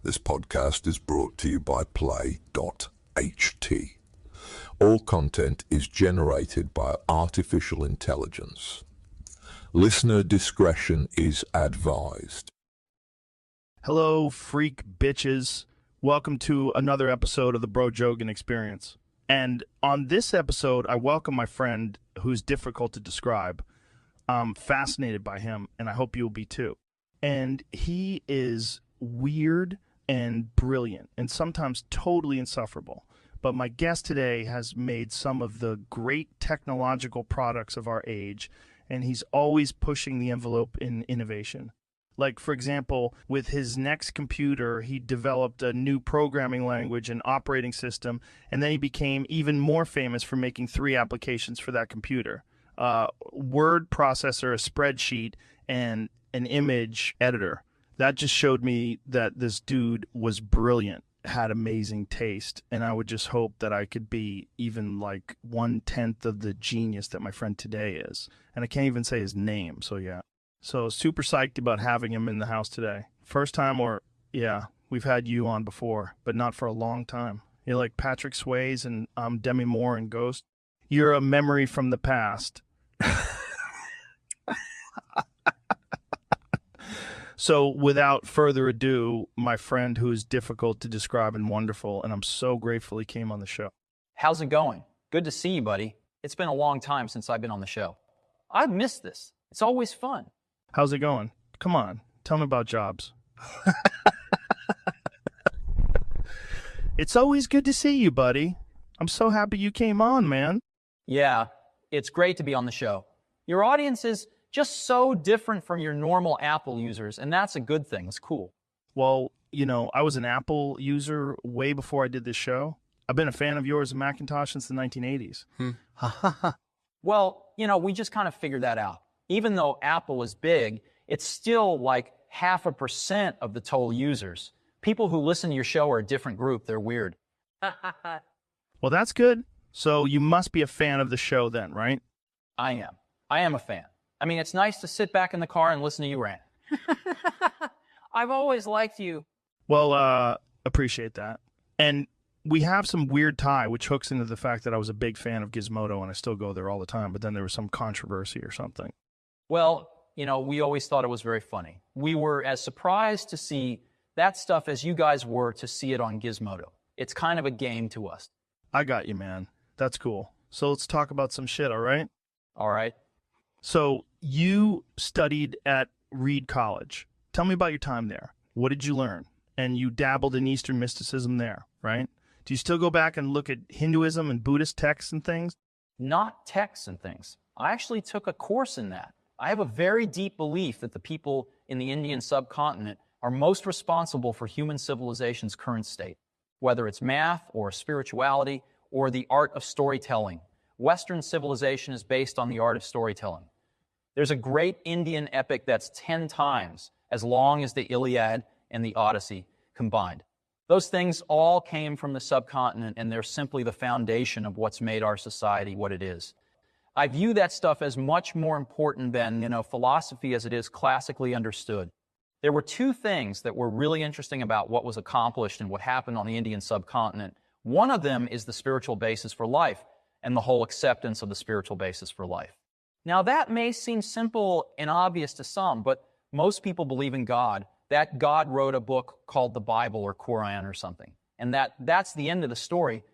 This podcast is brought to you by play.ht. All content is generated by artificial intelligence. Listener discretion is advised. Hello, freak bitches. Welcome to another episode of the Jogan Experience. And on this episode, I welcome my friend who's difficult to describe. I'm fascinated by him, and I hope you'll be too. And he is weird and brilliant, and sometimes totally insufferable. But my guest today has made some of the great technological products of our age, and he's always pushing the envelope in innovation. Like, for example, with his next computer, he developed a new programming language and operating system, and then he became even more famous for making 3 applications for that computer. Word processor, a spreadsheet, and an image editor. That just showed me that this dude was brilliant, had amazing taste, and I would just hope that I could be even like 1/10 of the genius that my friend today is. And I can't even say his name, so yeah. So super psyched about having him in the house today. First time, or yeah, we've had you on before, but not for a long time. You're like Patrick Swayze and Demi Moore in Ghost. You're a memory from the past. So without further ado, my friend who is difficult to describe and wonderful, and I'm so grateful he came on the show. How's it going? Good to see you, buddy. It's been a long time since I've been on the show. I've missed this. It's always fun. How's it going? Come on, tell me about jobs. It's always good to see you, buddy. I'm so happy you came on, man. Yeah, it's great to be on the show. Your audience is just so different from your normal Apple users, and that's a good thing. It's cool. Well, you know, I was an Apple user way before I did this show. I've been a fan of yours and Macintosh since the 1980s. Well, you know, we just kind of figured that out. Even though Apple is big, it's still like 0.5% of the total users. People who listen to your show are a different group. They're weird. Well, that's good. So you must be a fan of the show then, right? I am. I am a fan. I mean, it's nice to sit back in the car and listen to you rant. I've always liked you. Well, appreciate that. And we have some weird tie, which hooks into the fact that I was a big fan of Gizmodo and I still go there all the time, but then there was some controversy or something. Well, you know, we always thought it was very funny. We were as surprised to see that stuff as you guys were to see it on Gizmodo. It's kind of a game to us. I got you, man. That's cool. So let's talk about some shit, all right? All right. So you studied at Reed College. Tell me about your time there. What did you learn? And you dabbled in Eastern mysticism there, right? Do you still go back and look at Hinduism and Buddhist texts and things? Not texts and things. I actually took a course in that. I have a very deep belief that the people in the Indian subcontinent are most responsible for human civilization's current state, whether it's math or spirituality or the art of storytelling. Western civilization is based on the art of storytelling. There's a great Indian epic that's 10 times as long as the Iliad and the Odyssey combined. Those things all came from the subcontinent, and they're simply the foundation of what's made our society what it is. I view that stuff as much more important than, philosophy as it is classically understood. There were 2 things that were really interesting about what was accomplished and what happened on the Indian subcontinent. One of them is the spiritual basis for life and the whole acceptance of the spiritual basis for life. Now, that may seem simple and obvious to some, but most people believe in God, that God wrote a book called the Bible or Quran or something, and that's the end of the story.